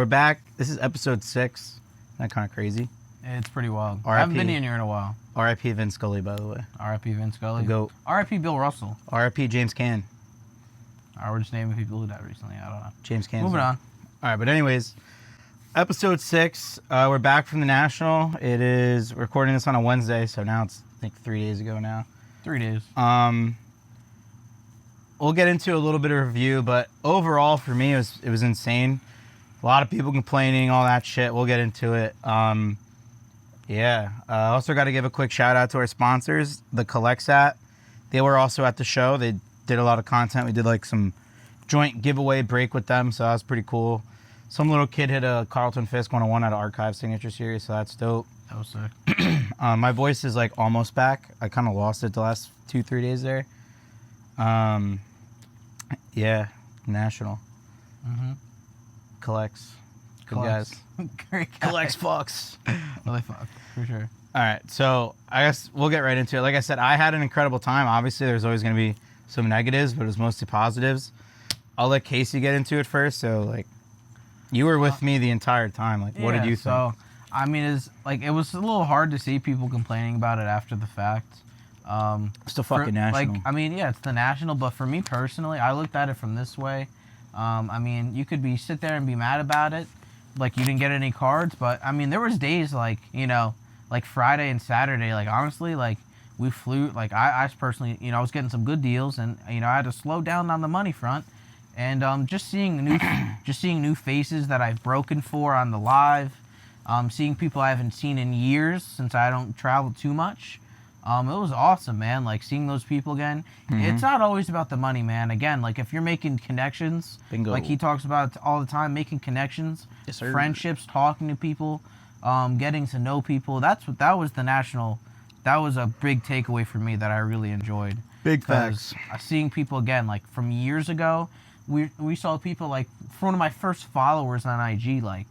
we're back. This is episode 6. Isn't that kind of crazy? It's pretty wild. R.I.P. I haven't been in here in a while. R.I.P. Vince Scully, by the way. R.I.P. Vince Scully. The GOAT. R.I.P. Bill Russell. R.I.P. James Caan. We're just naming people who died recently. I don't know. James Caan. Moving on. All right, but anyways, episode 6. We're back from the National. It is recording this on a Wednesday, so now it's I think 3 days ago now. 3 days. We'll get into a little bit of review, but overall for me it was insane. A lot of people complaining, all that shit. We'll get into it. Also got to give a quick shout out to our sponsors, the Collectsat. They were also at the show. They did a lot of content. We did like some joint giveaway break with them, so that was pretty cool. Some little kid hit a Carlton Fisk 101 at an Archive signature series, so that's dope. That was sick. My voice is like almost back. I kind of lost it the last 2-3 days there. National. Collects. Good guys. Great guys. Collects fucks. Well, they fuck, for sure. All right, so I guess we'll get right into it. Like I said, I had an incredible time. Obviously, there's always going to be some negatives, but it was mostly positives. I'll let Casey get into it first. So, like, you were with me the entire time. Like, what did you think? So, I mean, it was a little hard to see people complaining about it after the fact. It's the fucking National. Like, I mean, yeah, it's the National, but for me personally, I looked at it from this way. I mean, you could sit there and be mad about it, like you didn't get any cards, but I mean, there was days like Friday and Saturday, like honestly, like we flew, like I personally, I was getting some good deals, and I had to slow down on the money front, and just seeing new faces that I've broken for on the live, seeing people I haven't seen in years since I don't travel too much. It was awesome, man. Like, seeing those people again. It's not always about the money, man. Again, like, if you're making connections, Bingo. like he talks about all the time, making connections, Yes, sir. friendships, talking to people, getting to know people. That was the National. That was a big takeaway for me that I really enjoyed. Big facts. Seeing people again, like, from years ago, we saw people, like, for one of my first followers on IG, like,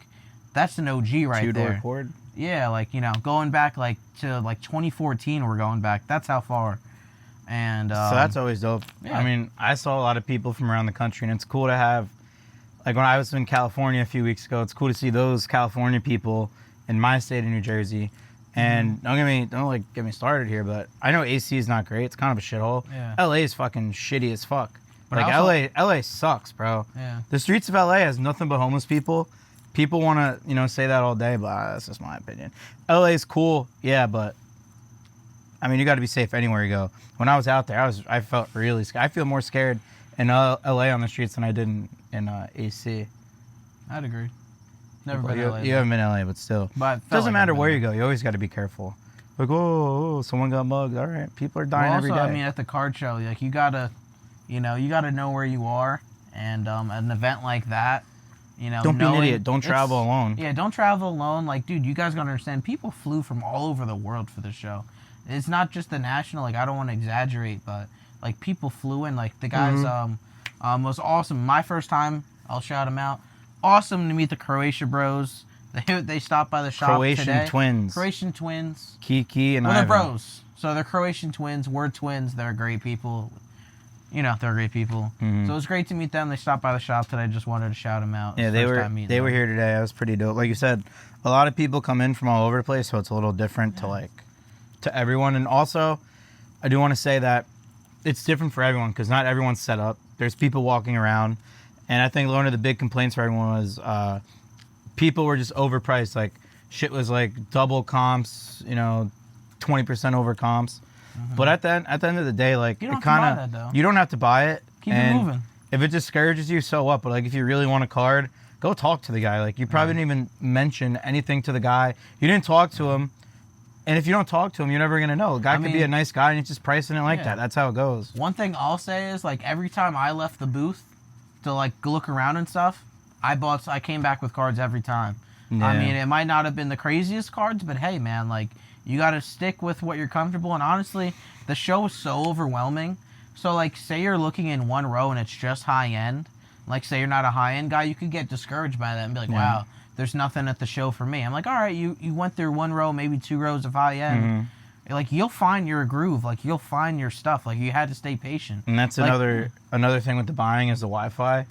that's an OG right there. Record? Yeah, like, going back, like, to, like, 2014, we're going back. That's how far. And, so that's always dope. Yeah. I mean, I saw a lot of people from around the country, and it's cool to have, like, when I was in California a few weeks ago, it's cool to see those California people in my state of New Jersey. And don't get me started here, but I know AC is not great. It's kind of a shithole. Yeah. LA is fucking shitty as fuck. But Like, also, LA sucks, bro. Yeah. The streets of LA has nothing but homeless people. People want to, say that all day, but that's just my opinion. LA is cool, yeah, but I mean, you got to be safe anywhere you go. When I was out there, I felt really scared. I feel more scared in LA on the streets than I did in AC. I'd agree. Never been to LA. You haven't been to LA, but still. But it doesn't matter where you go. You always got to be careful. Like, oh, someone got mugged. All right, people are dying every day. I mean, at the card show, like, you gotta know where you are, and an event like that. Don't be an idiot. Don't travel alone. Yeah, don't travel alone. Like, dude, you guys gotta understand, people flew from all over the world for this show. It's not just the National. Like, I don't want to exaggerate, but like, people flew in. Like, the guys was awesome. My first time, I'll shout them out. Awesome to meet the Croatia bros. They stopped by the shop today. Croatian twins. Kiki and they're Ivan. bros. So they're Croatian twins. We're twins. They're great people. They're great people. So it was great to meet them. They stopped by the shop today. I just wanted to shout them out. Yeah, they were here today. That was pretty dope. Like you said, a lot of people come in from all over the place, so it's a little different to everyone. And also, I do want to say that it's different for everyone because not everyone's set up. There's people walking around, and I think one of the big complaints for everyone was people were just overpriced. Like, shit was like double comps, 20% over comps. But at the end of the day, like, you don't have to buy that, though. You don't have to buy it. Keep it moving. If it discourages you, so what? But like, if you really want a card, go talk to the guy. Like, you probably didn't even mention anything to the guy. You didn't talk to him, and if you don't talk to him, you're never gonna know. The guy could be a nice guy, and he's just pricing it like that. That's how it goes. One thing I'll say is, like, every time I left the booth to like look around and stuff, I came back with cards every time. Yeah. I mean, it might not have been the craziest cards, but hey, man, like, you got to stick with what you're comfortable. And honestly, the show is so overwhelming. So, like, say you're looking in one row and it's just high end. Like, say you're not a high end guy, you could get discouraged by that and be like, wow, there's nothing at the show for me. I'm like, all right, you went through one row, maybe 2 rows of high end. Like, you'll find your groove. Like, you'll find your stuff. Like, you had to stay patient. And that's like, another thing with the buying is the Wi-Fi.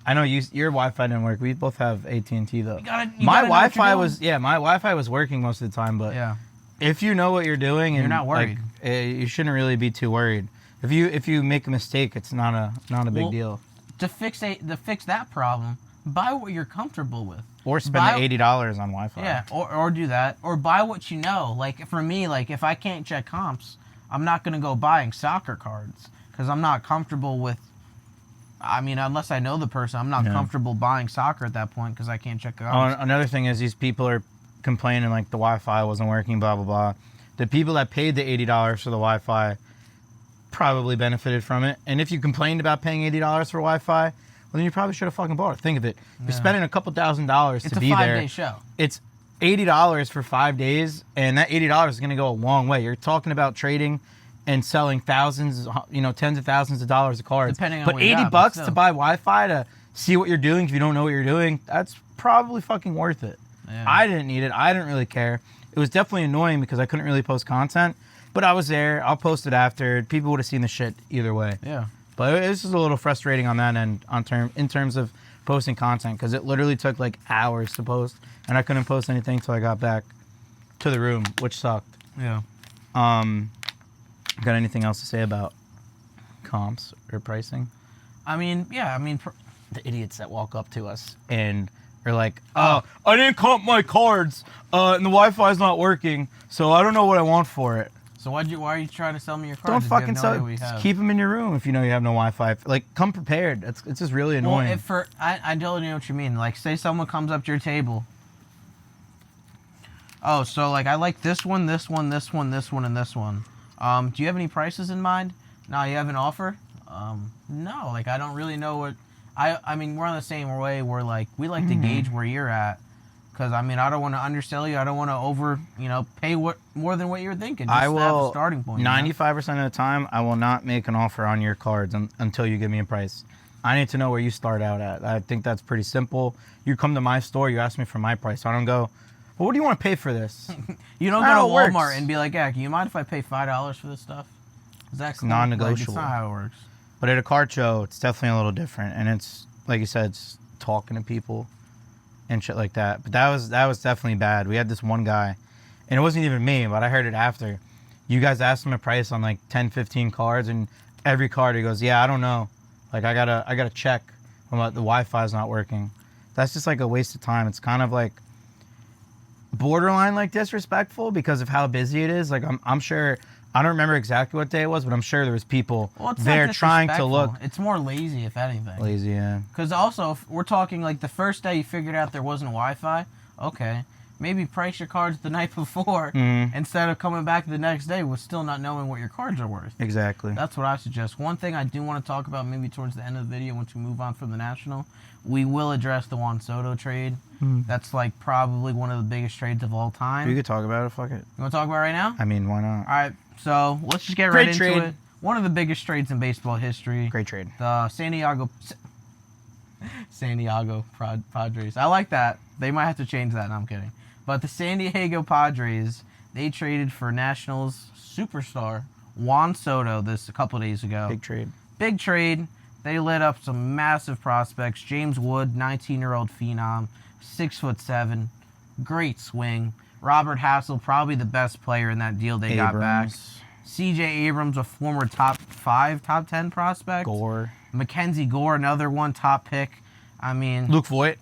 I know your Wi-Fi didn't work. We both have AT&T though. My Wi-Fi was working most of the time, but yeah. if you know what you're doing, You're and not worried. Like, you shouldn't really be too worried. If you make a mistake, it's not a big deal. To fix that problem, buy what you're comfortable with. Or spend the $80 on Wi-Fi. Yeah, or do that. Or buy what you know. Like, for me, like, if I can't check comps, I'm not going to go buying soccer cards. Because I'm not comfortable with... I mean, unless I know the person, I'm not comfortable buying soccer at that point because I can't check comps. Another thing is these people are complaining, like, the Wi-Fi wasn't working, blah, blah, blah. The people that paid the $80 for the Wi-Fi probably benefited from it. And if you complained about paying $80 for Wi-Fi... Well, then you probably should have fucking bought it. Think of it. You're spending a couple $1,000s to be there. It's a 5-day show. It's $80 for 5 days, and that $80 is going to go a long way. You're talking about trading and selling thousands, tens of thousands of dollars of cards. Depending on but what you got, $80 to buy Wi-Fi to see what you're doing if you don't know what you're doing, that's probably fucking worth it. Yeah. I didn't need it. I didn't really care. It was definitely annoying because I couldn't really post content, but I was there. I'll post it after. People would have seen the shit either way. Yeah. But it's just a little frustrating on that end in terms of posting content because it literally took like hours to post, and I couldn't post anything until I got back to the room, which sucked. Yeah. Got anything else to say about comps or pricing? I mean, yeah. The idiots that walk up to us and are like, "Oh, I didn't comp my cards, and the Wi-Fi's not working, so I don't know what I want for it." So why are you trying to sell me your cards? Don't fucking sell it. Just keep them in your room if you know you have no Wi-Fi. Like, come prepared. It's just really annoying. Well, I don't know what you mean. Like, say someone comes up to your table. Oh, so like I like this one, this one, this one, this one, and this one. Do you have any prices in mind? No, you have an offer? No. Like, I don't really know what. I mean, we're on the same way. We're like we like to gauge where you're at. Because, I mean, I don't want to undersell you. I don't want to pay more than what you're thinking. Just I will, have a starting point. 95% of the time, I will not make an offer on your cards until you give me a price. I need to know where you start out at. I think that's pretty simple. You come to my store, you ask me for my price. I don't go, well, what do you want to pay for this? You don't go to Walmart and be like, yeah, can you mind if I pay $5 for this stuff? Is that cool? Non-negotiable. Like, it's not how it works. But at a card show, it's definitely a little different. And it's, like you said, it's talking to people and shit like that. But that was definitely bad. We had this one guy, and it wasn't even me, but I heard it after. You guys asked him a price on like 10, 15 cards, and every card he goes, yeah, I don't know. Like, I gotta check about the Wi-Fi's not working. That's just like a waste of time. It's kind of like borderline like disrespectful because of how busy it is. Like, I'm sure, I don't remember exactly what day it was, but I'm sure there was people there trying to look. It's more lazy, if anything. Lazy, yeah. Because also, if we're talking like the first day you figured out there wasn't Wi-Fi, okay, maybe price your cards the night before instead of coming back the next day with still not knowing what your cards are worth. Exactly. That's what I suggest. One thing I do want to talk about maybe towards the end of the video once we move on from the National, we will address the Juan Soto trade. That's like probably one of the biggest trades of all time. You could talk about it, fuck it. You want to talk about it right now? I mean, why not? All right. So let's just get right into it. One of the biggest trades in baseball history. Great trade. The Santiago Padres. I like that. They might have to change that. No, I'm kidding. But the San Diego Padres, they traded for Nationals superstar Juan Soto a couple of days ago. Big trade. Big trade. They lit up some massive prospects. James Wood, 19-year-old phenom, 6'7", great swing. Robert Hassel, probably the best player in that deal they got back. C.J. Abrams, a former top 10 prospect. Gore. Mackenzie Gore, another one, top pick. I mean... Luke Voigt,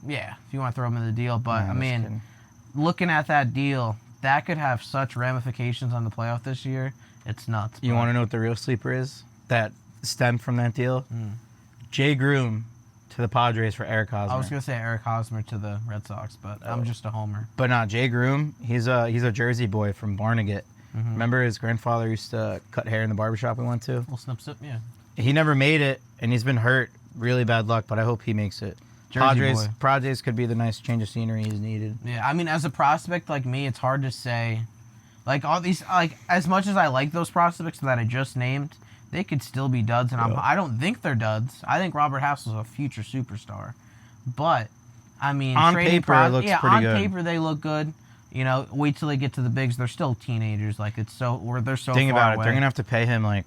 yeah, if you want to throw him in the deal. But, looking at that deal, that could have such ramifications on the playoff this year. It's nuts. You want to know what the real sleeper is that stemmed from that deal? Jay Groom to the Padres for Eric Hosmer. I was going to say Eric Hosmer to the Red Sox, but I'm just a homer. But no, Jay Groom, he's a Jersey boy from Barnegat. Remember his grandfather used to cut hair in the barbershop we went to? Little snip, yeah. He never made it, and he's been hurt. Really bad luck, but I hope he makes it. Padres could be the nice change of scenery he's needed. Yeah, I mean, as a prospect like me, it's hard to say. Like, all these, like, as much as I like those prospects that I just named, they could still be duds, and I don't think they're duds. I think Robert Hassel's a future superstar. But, I mean... On paper, it looks pretty good. On paper, they look good. You know, wait till they get to the bigs. They're still teenagers. Like, they're so Think far about it. away. They're going to have to pay him, like,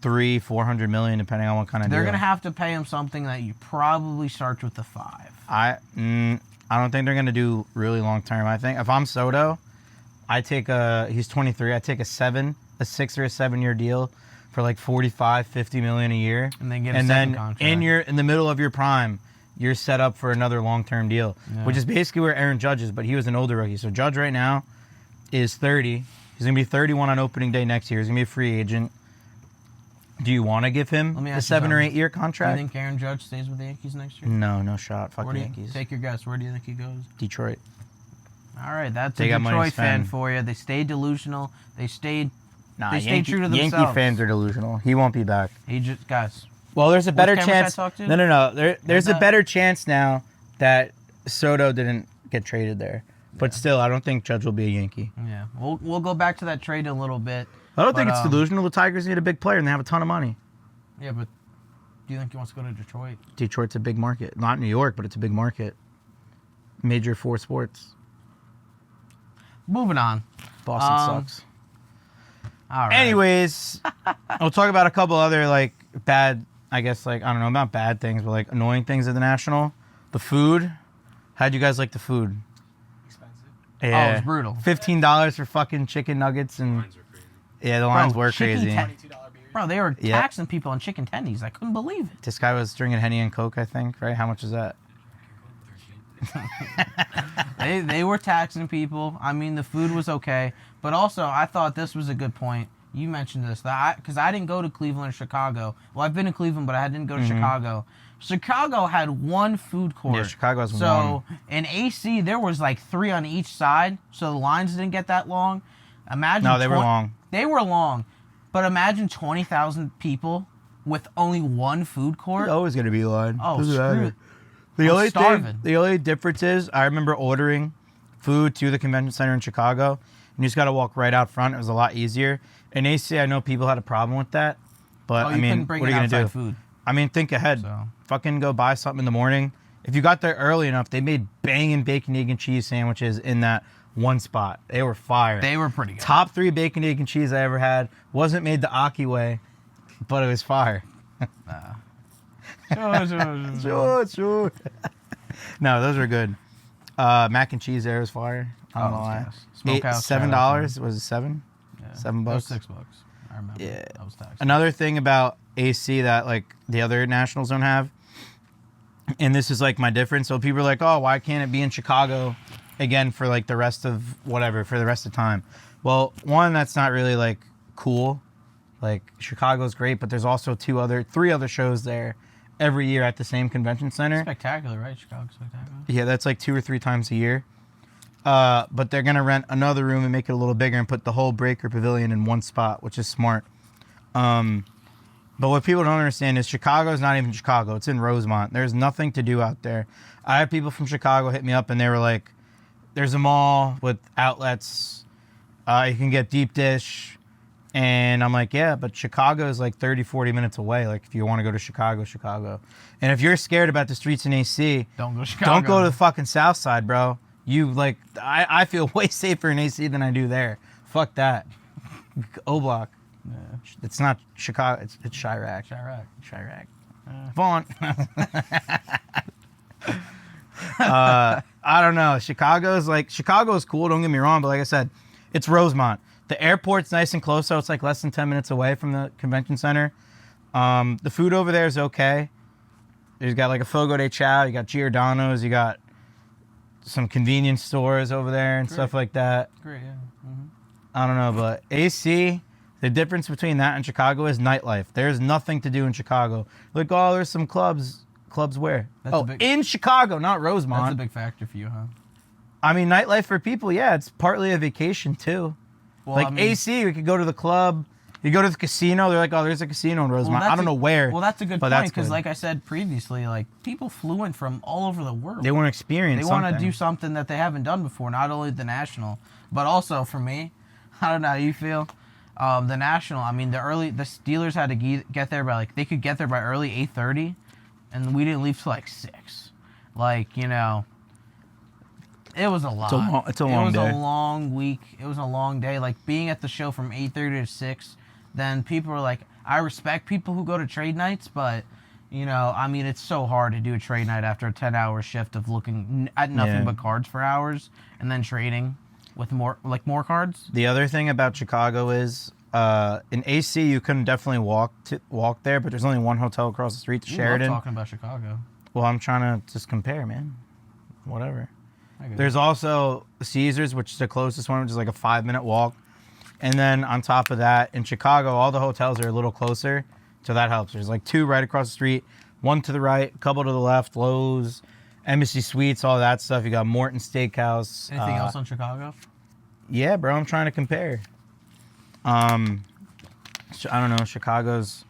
$300-400 million, depending on what kind of They're deal. gonna have to pay him something that you probably starts with a 5. I don't think they're gonna do really long term. I think if I'm Soto, he's 23. I take a 6 or a 7 year deal for like 45-50 million a year, And then get a and second then contract. in the middle of your prime, you're set up for another long term deal, Yeah. which is basically where Aaron Judge is, but he was an older rookie. So Judge right now is 30. He's gonna be 31 on opening day next year. He's gonna be a free agent. Do you want to give him Let me a ask you 7 or something. 8 year Do you contract? think Aaron Judge stays with the Yankees next year? No shot. Fuck Where the do you, Yankees. take your guess. Where do you think he goes? Detroit. All right, that's They a got money to Detroit fan spend. for you. They stayed delusional. They stayed Nah, stayed true to Yankee themselves. fans are delusional. He won't be back. He just guys. Well, there's a better cameras I chance. talked to? No. There's a that? better chance now that Soto didn't get traded there. But still, I don't think Judge will be a Yankee. Yeah, we'll go back to that trade in a little bit. I don't think But, it's delusional. The Tigers need a big player, and they have a ton of money. Yeah, but do you think he wants to go to Detroit? Detroit's a big market. Not New York, but it's a big market. Major 4 sports. Moving on. Boston sucks. All right. Anyways, we'll talk about a couple other, like, bad, I guess, like, I don't know, not bad things, but, like, annoying things at the National. The food. How'd you guys like the food? Expensive. Yeah. it was brutal. $15 for fucking chicken nuggets and... Lines are crazy. Yeah, the lines Bro, were chicken crazy. ten- $22 beers. Bro, they were Yeah. taxing people on chicken tendies. I couldn't believe it. This guy was drinking Henny and Coke, I think, right? How much is that? They were taxing people. I mean, the food was okay, but also I thought this was a good point. You mentioned this because I didn't go to Cleveland or Chicago. Well, I've been to Cleveland, but I didn't go to Chicago. Chicago had one food court. Yeah, Chicago has So in AC, there was like 3 on each side, so the lines didn't get that long. Imagine No, they were long. They were long, but imagine 20,000 people with only one food court. There's always going to be a line. Oh, Doesn't screw matter. it. The I'm only starving. the only difference is I remember ordering food to the convention center in Chicago, and you just got to walk right out front. It was a lot easier. In AC, I know people had a problem with that, but Oh, I you mean, couldn't bring what are in you gonna outside do? food. I mean, think ahead. So. Fucking go buy something in the morning. If you got there early enough, they made banging bacon, egg, and cheese sandwiches in that one spot. They were fire. They were pretty good. Top 3 bacon, egg, and cheese I ever had. Wasn't made the Aki way, but it was fire. Sure. No, those were good. Mac and cheese there was fire. I don't know why. Smokehouse. $7. Was it 7? Yeah. $7 That was $6. I remember. Yeah. That was taxed. Another thing about AC that like the other nationals don't have, and this is like my difference. So people are like, oh, why can't it be in Chicago again for like the rest of whatever, for the rest of time? Well, one, that's not really like cool. Like Chicago's great, but there's also 3 other shows there every year at the same convention center. Spectacular, right? Chicago Spectacular. Yeah, that's like 2 or 3 times a year. But they're gonna rent another room and make it a little bigger and put the whole Breaker Pavilion in one spot, which is smart. But what people don't understand is Chicago's not even Chicago. It's in Rosemont. There's nothing to do out there. I had people from Chicago hit me up and they were like, there's a mall with outlets. You can get deep dish. And I'm like, yeah, but Chicago is like 30, 40 minutes away. Like if you want to go to Chicago. And if you're scared about the streets in AC, Don't go to Chicago. don't go to the fucking South Side, bro. You like, I feel way safer in AC than I do there. Fuck that. O Block. Yeah. It's not Chicago. It's Chirac. Chirac. Vaughn. I don't know. Chicago is cool. Don't get me wrong, but like I said, it's Rosemont. The airport's nice and close, so it's like less than 10 minutes away from the convention center. The food over there is okay. You've got like a Fogo de Chao. You got Giordano's. You got some convenience stores over there and stuff like that. Great, yeah. Mm-hmm. I don't know, but AC, the difference between that and Chicago is nightlife. There's nothing to do in Chicago. Like, oh, there's some clubs. Clubs where? In Chicago, not Rosemont. That's a big factor for you, huh? I mean, nightlife for people, yeah, it's partly a vacation too. Well, like I mean, AC, we could go to the club. You go to the casino. They're like, oh, there's a casino in Rosemont. I don't know where. Well, that's a good but point that's because, good. like I said previously, like people flew in from all over the world. They want to experience. They want to do something that they haven't done before. Not only the national, but also for me, I don't know how you feel. The national. I mean, the Steelers had to get there by they could get there by early 8:30, and we didn't leave till like 6. Like it was a lot. It's a long day. It was a long week. It was a long day. Like being at the show from 8:30 to 6. Then people were like, I respect people who go to trade nights, but you know, I mean, it's so hard to do a trade night after a 10-hour shift of looking at nothing but cards for hours and then trading with more cards. The other thing about Chicago is in AC you can definitely walk there, but there's only one hotel across the street, the Sheraton. I'm talking about Chicago. Well, I'm trying to just compare, man. Whatever. There's also Caesars, which is the closest one, which is like a 5-minute walk. And then on top of that, in Chicago, all the hotels are a little closer, so that helps. There's like 2 right across the street, 1 to the right, a couple to the left, Lowe's, Embassy Suites, all that stuff. You got Morton Steakhouse. Anything else on Chicago? Yeah, bro, I'm trying to compare. I don't know, Chicago's...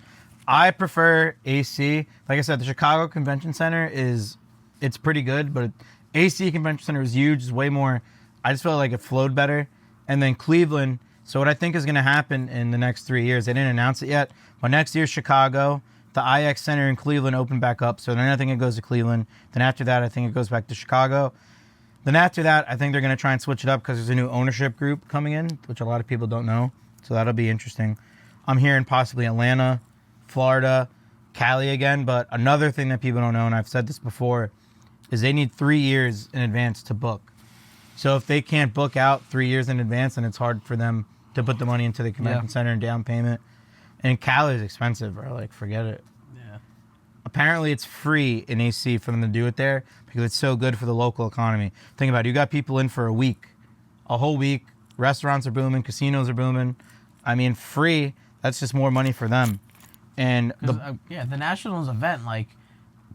I prefer AC. Like I said, the Chicago Convention Center it's pretty good, but AC Convention Center is huge. It's way more... I just felt like it flowed better. And then Cleveland... So what I think is going to happen in the next 3 years, they didn't announce it yet, but next year Chicago, the IX Center in Cleveland opened back up, so then I think it goes to Cleveland. Then after that, I think it goes back to Chicago. Then after that, I think they're going to try and switch it up because there's a new ownership group coming in, which a lot of people don't know, so that'll be interesting. I'm hearing possibly Atlanta, Florida, Cali again, but another thing that people don't know, and I've said this before, is they need 3 years in advance to book. So if they can't book out 3 years in advance, then it's hard for them to put the money into the convention center and down payment. And Cali is expensive, bro. Like, forget it. Yeah. Apparently, it's free in AC for them to do it there because it's so good for the local economy. Think about it. You got people in for a whole week. Restaurants are booming. Casinos are booming. I mean, free. That's just more money for them. And the Nationals event, like,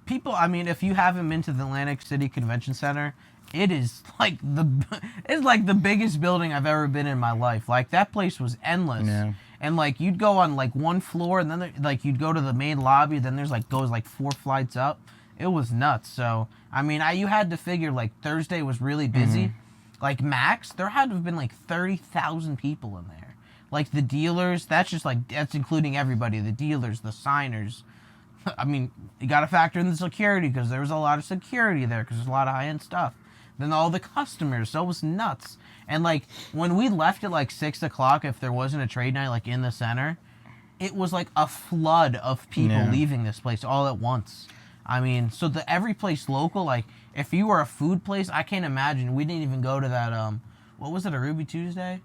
people, I mean, if you haven't been to the Atlantic City Convention Center, it is like the biggest building I've ever been in my life. Like, that place was endless. Yeah. And like, you'd go on like one floor, and then like you'd go to the main lobby, then there's like goes like 4 flights up. It was nuts. So I mean, you had to figure like Thursday was really busy. Mm-hmm. Like max, there had to have been like 30,000 people in there. Like the dealers, that's including everybody. The dealers, the signers. I mean, you got to factor in the security because there was a lot of security there because there's a lot of high-end stuff. Then all the customers, so it was nuts. And like when we left at like 6 o'clock, if there wasn't a trade night like in the center, it was like a flood of people leaving this place all at once. I mean, so every place local, like if you were a food place, I can't imagine. We didn't even go to that. What was it? A Ruby Tuesday?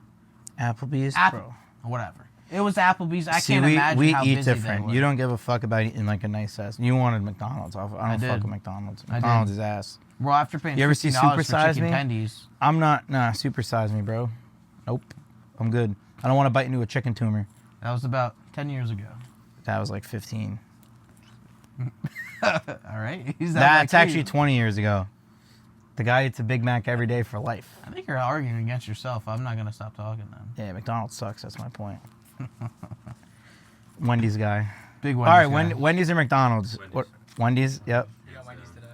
Applebee's, bro. Whatever. It was Applebee's. I can't imagine how busy we eat different. You don't give a fuck about eating like a nice ass. You wanted McDonald's. I don't fuck with McDonald's. McDonald's is ass. Bro, after paying you ever see Super Size Me? Tendies. I'm not. Nah, Super Size Me, bro. Nope. I'm good. I don't want to bite into a chicken tumor. That was about 10 years ago. That was like 15. All right. That's actually 20 years ago. The guy eats a Big Mac every day for life. I think you're arguing against yourself. I'm not going to stop talking then. Yeah, McDonald's sucks. That's my point. Wendy's guy. Big Wendy's All right, guy. Wendy's or McDonald's? Wendy's, yep. You got Wendy's today?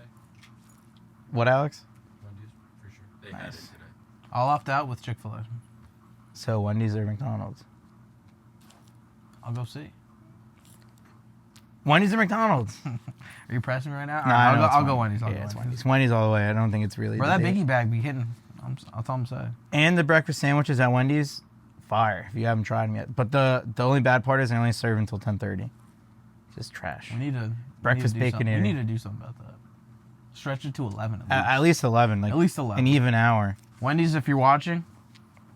What, Alex? Wendy's, for sure. They had it today. I'll opt out with Chick-fil-A. So, Wendy's or McDonald's? I'll go see. Wendy's or McDonald's? Are you pressing me right now? Nah, I'll go Wendy's. It's Wendy's. Wendy's all the way. I don't think it's really... Bro, that biggie bag be hitting. That's all I'm saying. And the breakfast sandwiches at Wendy's, fire, if you haven't tried them yet. But the only bad part is they only serve until 10:30. Just trash. We need to... Breakfast baconator. We need to do something about that. Stretch it to 11 at least 11. Like, at least 11. An even hour. Wendy's, if you're watching...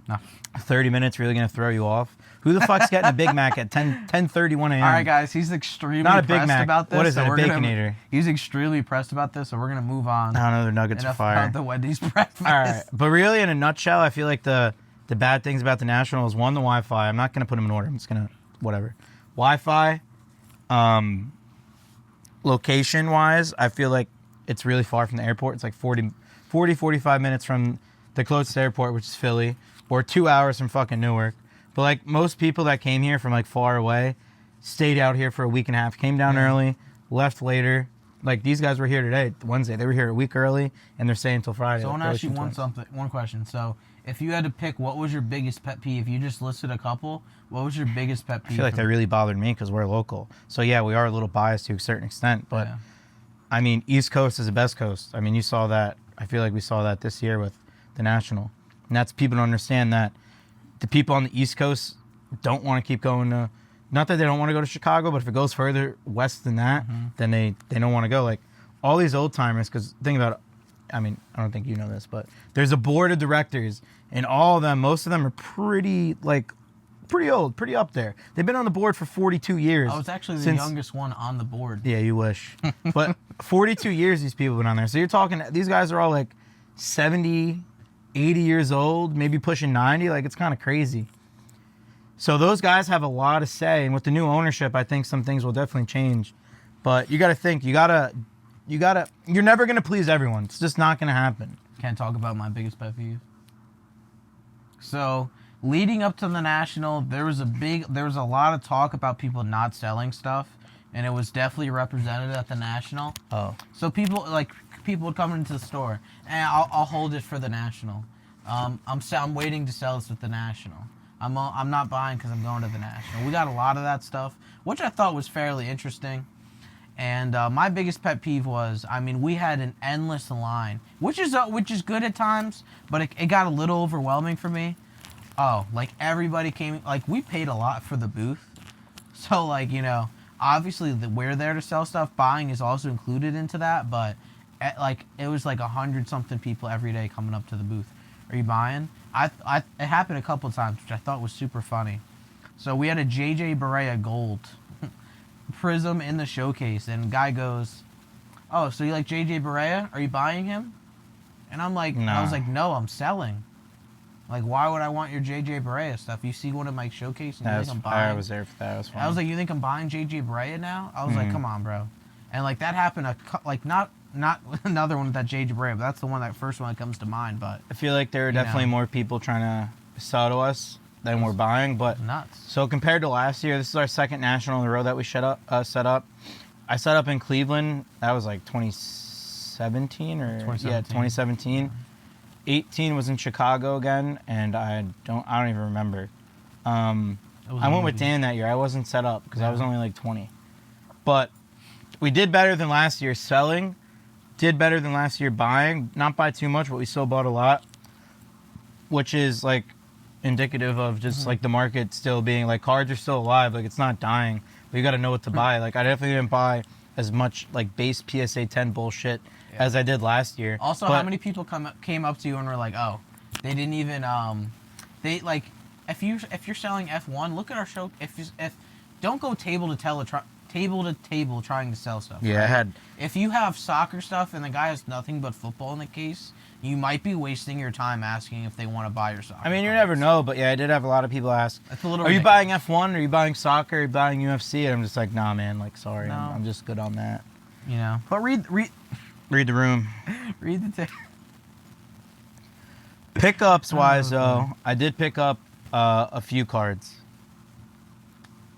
No. 30 minutes really going to throw you off? Who the fuck's getting a Big Mac at 10:31 a.m.? All right, guys. He's extremely Not a Big pressed Mac. about this. What is it, a Baconator? He's extremely pressed about this, so we're going to move on. I don't know. Their nuggets are fire. About the Wendy's breakfast. All right. But really, in a nutshell, I feel like the bad things about the National is, one, the Wi-Fi. I'm not going to put them in order. I'm just going to, whatever. Wi-Fi, location-wise, I feel like it's really far from the airport. It's like 45 minutes from the closest airport, which is Philly, or 2 hours from fucking Newark. But like most people that came here from like far away stayed out here for a week and a half, came down early, left later. Like these guys were here today, Wednesday. They were here a week early, and they're staying until Friday. So I want to ask you one question. So if you had to pick, what was your biggest pet peeve? If you just listed a couple, what was your biggest pet peeve? I feel like that really bothered me because we're local. So yeah, we are a little biased to a certain extent, but I mean, East Coast is the best coast. I mean, you saw that. I feel like we saw that this year with the National. And that's people don't understand that the people on the East Coast don't want to keep going to not that they don't want to go to Chicago, but if it goes further west than that, then they don't want to go. Like all these old timers, because think about it. I mean, I don't think you know this, but there's a board of directors, and all of them, most of them are pretty old, pretty up there. They've been on the board for 42 years. I was actually the youngest one on the board. Yeah, you wish. But 42 years these people have been on there. So you're talking, these guys are all like 70, 80 years old, maybe pushing 90. Like, it's kind of crazy. So those guys have a lot to say. And with the new ownership, I think some things will definitely change. But you got to think, you're never going to please everyone. It's just not going to happen. Can't talk about my biggest pet peeve. So, leading up to the National, there was a lot of talk about people not selling stuff, and it was definitely represented at the National. Oh. So people would come into the store, and I'll hold it for the National. I'm waiting to sell this at the National. I'm not buying because I'm going to the National. We got a lot of that stuff, which I thought was fairly interesting. And my biggest pet peeve was, I mean, we had an endless line, which is good at times, but it got a little overwhelming for me. Oh, like everybody came, like we paid a lot for the booth. So like, you know, obviously we're there to sell stuff. Buying is also included into that, but it was like 100-something people every day coming up to the booth. Are you buying? It happened a couple of times, which I thought was super funny. So we had a JJ Barea Gold Prism in the showcase, and guy goes, "Oh, so you like JJ Barea? Are you buying him?" And I'm like, Nah. I was like, "No, I'm selling." Like, why would I want your JJ Barea stuff? You see one of my showcase and you think I'm buying? I was there for that. That was fun. I was like, you think I'm buying JJ Barea now? I was like, come on, bro. And like that happened, not another one with that JJ Barea, but that's the first one that comes to mind. But I feel like there are definitely more people trying to sell to us than we're buying. But nuts. So compared to last year, this is our second national in a row that we set up. I set up in Cleveland. That was like 2017 or 2017. 18 was in Chicago again, and I don't even remember. I went with Dan that year. I wasn't set up because I was only like 20. But we did better than last year selling. Did better than last year buying. Not by too much, but we still bought a lot, which is like indicative of just like the market still being like cards are still alive. Like it's not dying, but you got to know what to buy. Like I definitely didn't buy as much like base PSA 10 bullshit as I did last year. Also, how many people came up to you and were like, "Oh, they didn't even they like if you're selling F1, look at our show. If don't go table to table trying to sell stuff. Yeah, right? I had. If you have soccer stuff and the guy has nothing but football in the case, you might be wasting your time asking if they want to buy your soccer. I mean, you cards. never know, but yeah, I did have a lot of people ask, It's a little "Are you ridiculous. buying F1? Are you buying soccer? Are you buying UFC?" And I'm just like, "Nah, man. Like, sorry, No. I'm just good on that." You know, but Read the room. read the ticket. Pickups wise, Oh, though, I did pick up a few cards.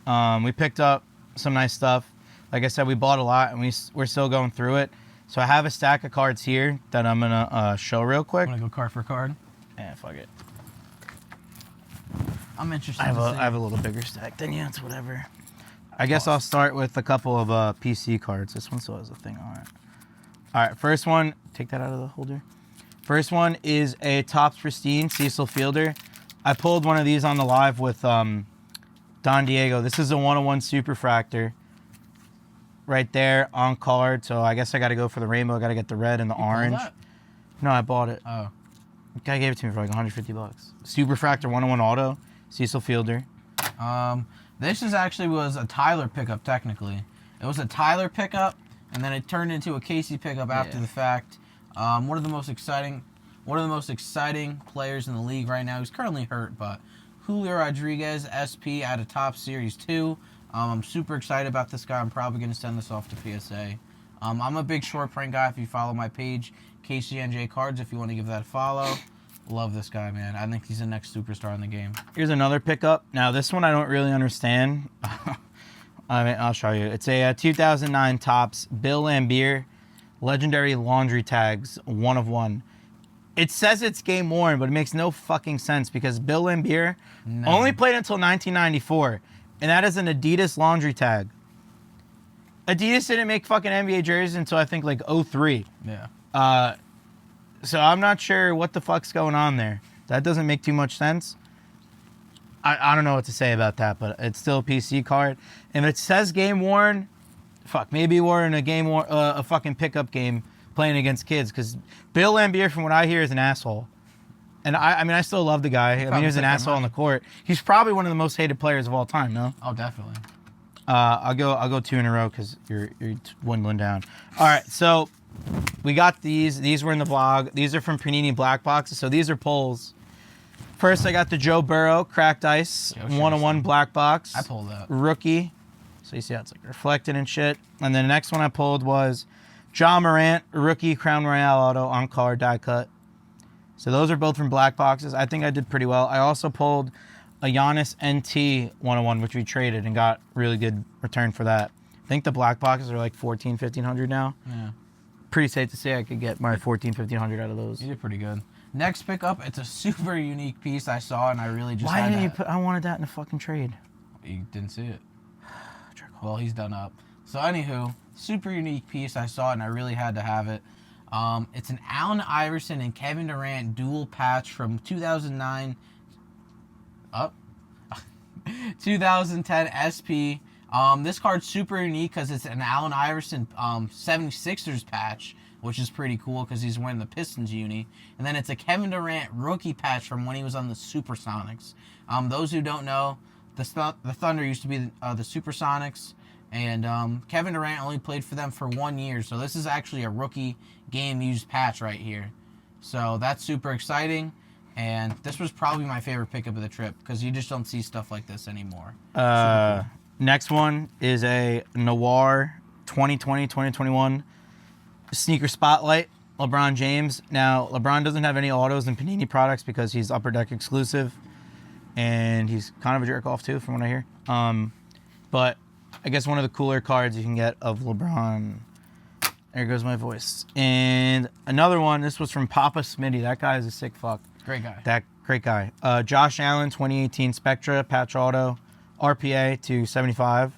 We picked up some nice stuff. Like I said, we bought a lot, and we're still going through it. So I have a stack of cards here that I'm gonna show real quick. Want to go card for card? Yeah, fuck it. I'm interested. I to see. have a little bigger stack than you. It's whatever. I guess I'll start with a couple of PC cards. This one still has a thing on it. All right, first one. Take that out of the holder. First one is a Topps Pristine Cecil Fielder. I pulled one of these on the live with Don Diego. This is a 101 Superfractor. Right there on card. So I guess I got to go for the rainbow. I got to get the red and the orange. That? No, I bought it. Oh, The guy gave it to me for like $150. Superfractor 101 Auto Cecil Fielder. this was a Tyler pickup. Technically, it was a Tyler pickup, and then it turned into a Casey pickup after the fact. One of the most exciting players in the league right now. He's currently hurt, but Julio Rodriguez, SP out of Top Series 2. I'm super excited about this guy. I'm probably going to send this off to PSA. I'm a big short print guy. If you follow my page, KCNJ Cards, if you want to give that a follow. Love this guy, man. I think he's the next superstar in the game. Here's another pickup. Now, this one I don't really understand. I mean, I'll show you. It's a 2009 Topps Bill Lambier Legendary Laundry Tags 1 of 1. It says it's game worn, but it makes no fucking sense because Bill Lambier only played until 1994, and that is an Adidas laundry tag. Adidas didn't make fucking NBA jerseys until I think like 03. Yeah. So I'm not sure what the fuck's going on there. That doesn't make too much sense. I don't know what to say about that, but it's still a PC card. And it says game worn, fuck, maybe we're in a fucking pickup game playing against kids, because Bill Lambier, from what I hear, is an asshole. And I mean, I still love the guy. I mean, he was an asshole on the court. He's probably one of the most hated players of all time, no? Oh, definitely. I'll go 2 in a row because you're dwindling down. All right, so we got these. These were in the vlog. These are from Panini Black Boxes. So these are pulls. First, I got the Joe Burrow Cracked Ice 101 Black Box. I pulled that. Rookie. So you see how it's like reflected and shit. And then the next one I pulled was John Morant Rookie Crown Royale Auto on card die cut. So those are both from Black Boxes. I think I did pretty well. I also pulled a Giannis NT 101, which we traded and got really good return for that. I think the Black Boxes are like 14, 1500 now. Yeah. Pretty safe to say I could get my 14, 1500 out of those. You did pretty good. Next pickup, it's a super unique piece I saw, and I really just Why had didn't you to... put? I wanted that in a fucking trade. You didn't see it. Well, he's done up. So anywho, super unique piece I saw, and I really had to have it. It's an Allen Iverson and Kevin Durant dual patch from 2009 up 2010 SP. This card's super unique because it's an Allen Iverson 76ers patch, which is pretty cool because he's wearing the Pistons uni. And then it's a Kevin Durant rookie patch from when he was on the Supersonics. Those who don't know, the Thunder used to be the Supersonics. And Kevin Durant only played for them for 1 year. So this is actually a rookie game-used patch right here. So that's super exciting. And this was probably my favorite pickup of the trip because you just don't see stuff like this anymore. Cool. Next one is a Noir 2020-2021 sneaker spotlight. LeBron James. Now, LeBron doesn't have any autos and Panini products because he's Upper Deck exclusive. And he's kind of a jerk-off, too, from what I hear. But I guess one of the cooler cards you can get of LeBron. There goes my voice. And another one, this was from Papa Smitty. That guy is a sick fuck. Great guy. That great guy. Josh Allen, 2018 Spectra, patch auto, RPA to 75,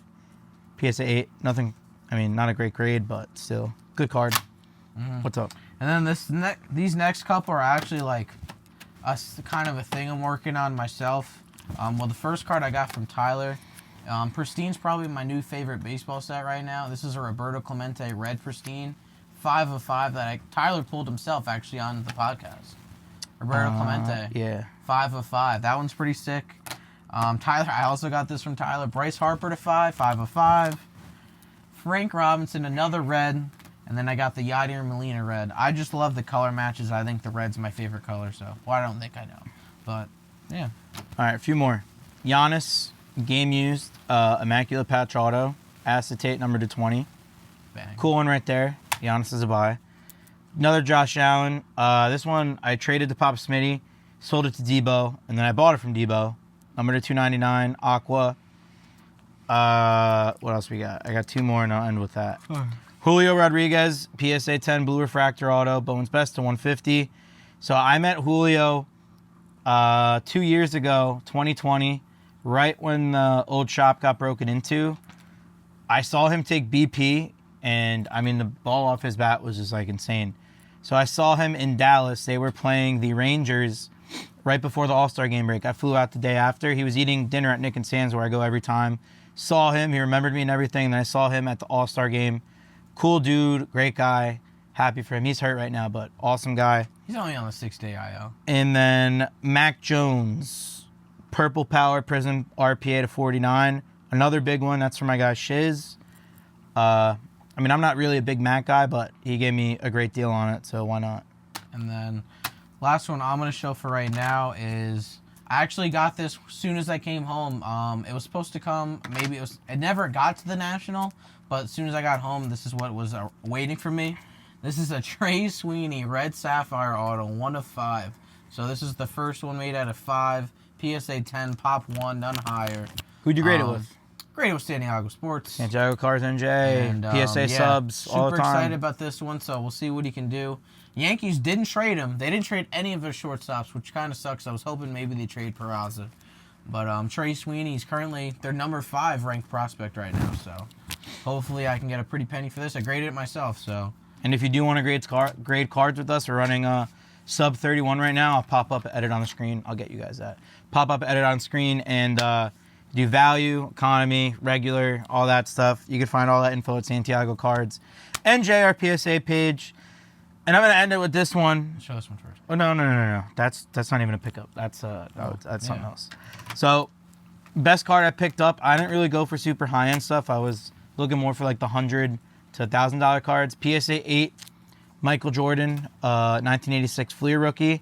PSA 8. Nothing, I mean, not a great grade, but still, good card. Mm-hmm. What's up? And then these next couple are actually like kind of a thing I'm working on myself. Well, the first card I got from Tyler. Pristine's probably my new favorite baseball set right now. This is a Roberto Clemente Red Pristine, 5 of 5 that Tyler pulled himself actually on the podcast. Roberto Clemente, yeah, 5 of 5. That one's pretty sick. Tyler, I also got this from Tyler. Bryce Harper to 5 of 5. Frank Robinson, another red, and then I got the Yadier Molina red. I just love the color matches. I think the red's my favorite color. So, well, I don't think I know, but yeah. All right, a few more. Giannis. Game used, Immaculate Patch Auto, acetate number to 20. Bang. Cool one right there. Giannis is a buy. Another Josh Allen. This one I traded to Papa Smitty, sold it to Debo, and then I bought it from Debo. Number to 299, Aqua. What else we got? I got 2 more and I'll end with that. Julio Rodriguez, PSA 10 Blue Refractor Auto, Bowen's Best to 150. So I met Julio 2 years ago, 2020. Right when the old shop got broken into, I saw him take BP, and I mean, the ball off his bat was just like insane. So I saw him in Dallas. They were playing the Rangers right before the All-Star game break. I flew out the day after. He was eating dinner at Nick and Sam's, where I go every time. Saw him. He remembered me and everything. And then I saw him at the All-Star game. Cool dude, great guy. Happy for him. He's hurt right now, but awesome guy. He's only on the 6-day IL. And then Mac Jones. Purple Power Prism RPA to 49. Another big one. That's for my guy Shiz. I mean, I'm not really a big Mac guy, but he gave me a great deal on it, so why not? And then last one I'm going to show for right now is I actually got this as soon as I came home. It was supposed to come, it never got to the National, but as soon as I got home, this is what was waiting for me. This is a Trey Sweeney Red Sapphire Auto, 1 of 5. So this is the first one made out of 5. PSA 10, Pop 1, none higher. Who'd you grade it with? Graded with Santiago Sports. Santiago Cars NJ, and, PSA subs, all the time. Super excited about this one, so we'll see what he can do. Yankees didn't trade him. They didn't trade any of their shortstops, which kind of sucks. I was hoping maybe they trade Peraza. But Trey Sweeney is currently their number 5 ranked prospect right now, so hopefully I can get a pretty penny for this. I graded it myself, so. And if you do want to grade cards with us, we're running sub 31 right now. I'll pop up, edit on the screen. I'll get you guys that. Pop up, edit on screen, and do value, economy, regular, all that stuff. You can find all that info at Santiago Cards and JR PSA page. And I'm gonna end it with this one. Show this one first. Oh no. That's not even a pickup. That's something else. So, best card I picked up. I didn't really go for super high end stuff. I was looking more for like the $100 to $1,000 cards. PSA 8, Michael Jordan, 1986 Fleer rookie.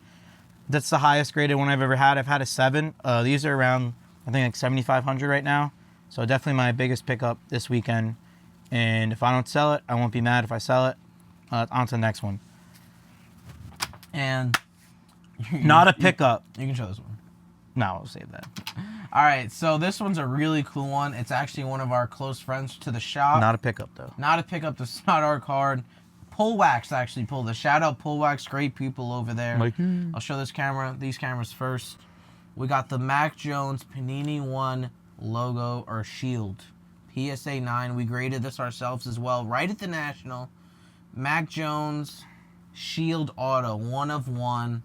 That's the highest graded one I've ever had. I've had a 7. These are around, I think, like 7,500 right now. So definitely my biggest pickup this weekend. And if I don't sell it, I won't be mad if I sell it. On to the next one. And Not a pickup. you can show this one. No, I'll save that. All right, so this one's a really cool one. It's actually one of our close friends to the shop. Not a pickup, though. Not a pickup. This is not our card. Pull Wax actually pulled it. Shout out Pull Wax. Great people over there. I'll show these cameras first. We got the Mac Jones Panini 1 logo or shield. PSA 9. We graded this ourselves as well. Right at the National. Mac Jones Shield Auto. 1 of 1.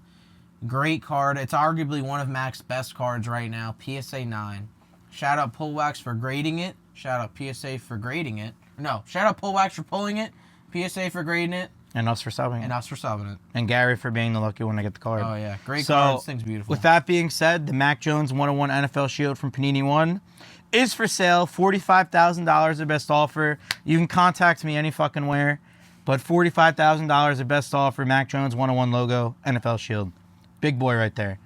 Great card. It's arguably one of Mac's best cards right now. PSA 9. Shout out Pull Wax for grading it. Shout out PSA for grading it. No, shout out Pull Wax for pulling it. PSA for grading it. And us for subbing. And us for subbing it. And Gary for being the lucky one to get the card. Oh, yeah. Great card. This thing's beautiful. With that being said, the Mac Jones 101 NFL Shield from Panini 1 is for sale. $45,000 the best offer. You can contact me any fucking where. But $45,000 the best offer. Mac Jones 101 logo NFL Shield. Big boy right there.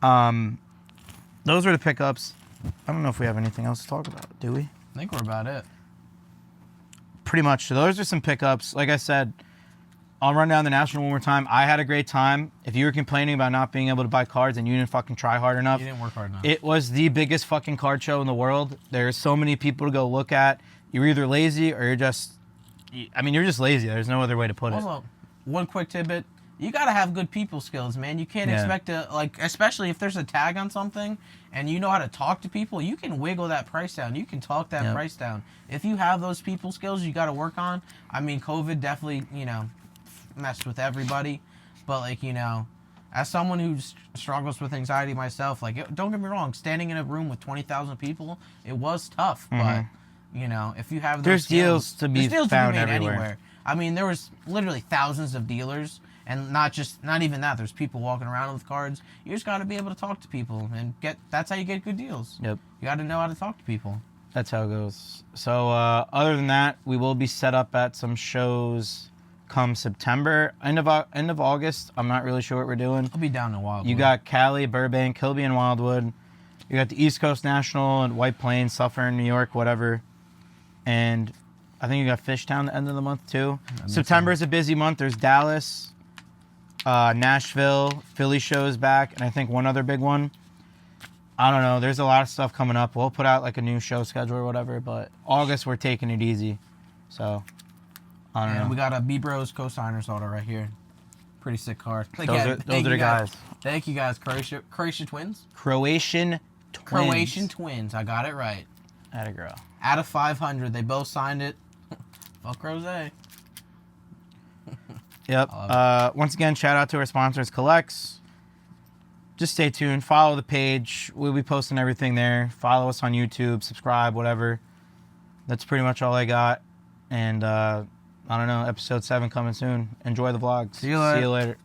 Those are the pickups. I don't know if we have anything else to talk about, do we? I think we're about it. Pretty much. So those are some pickups. Like I said, I'll run down the National one more time. I had a great time. If you were complaining about not being able to buy cards and you didn't fucking try hard enough, You didn't work hard enough. it was the biggest fucking card show in the world. There's so many people to go look at. You're either lazy or you're just lazy. There's no other way to put it. Also, one quick tidbit. You got to have good people skills, man. You can't expect to, especially if there's a tag on something and you know how to talk to people, you can wiggle that price down. You can talk that price down. If you have those people skills you got to work on, I mean, COVID definitely, messed with everybody. But, as someone who struggles with anxiety myself, don't get me wrong, standing in a room with 20,000 people, it was tough. But, if you have those There's skills, deals to be found made everywhere. anywhere. I mean, there was literally thousands of dealers. And not even that. There's people walking around with cards. You just got to be able to talk to people and that's how you get good deals. Yep. You got to know how to talk to people. That's how it goes. So other than that, we will be set up at some shows come September. End of August, I'm not really sure what we're doing. I'll be down in Wildwood. You got Cali, Burbank, Kilby, and Wildwood. You got the East Coast National and White Plains, Suffern, New York, whatever. And I think you got Fishtown the end of the month too. September is a busy month. There's Dallas, Nashville, Philly shows back, and I think one other big one. I don't know. There's a lot of stuff coming up. We'll put out a new show schedule or whatever, but August we're taking it easy. So, I don't know. We got a B-Bros co-signers auto right here. Pretty sick card. Those are the guys. Thank you guys. Croatia Twins? Croatian Twins. Croatian Twins. I got it right. Atta girl. Out of 500. They both signed it. Fuck Rose. Yep. Once again, shout out to our sponsors, Collects. Just stay tuned. Follow the page. We'll be posting everything there. Follow us on YouTube. Subscribe, whatever. That's pretty much all I got. And I don't know, episode 7 coming soon. Enjoy the vlogs. See you later.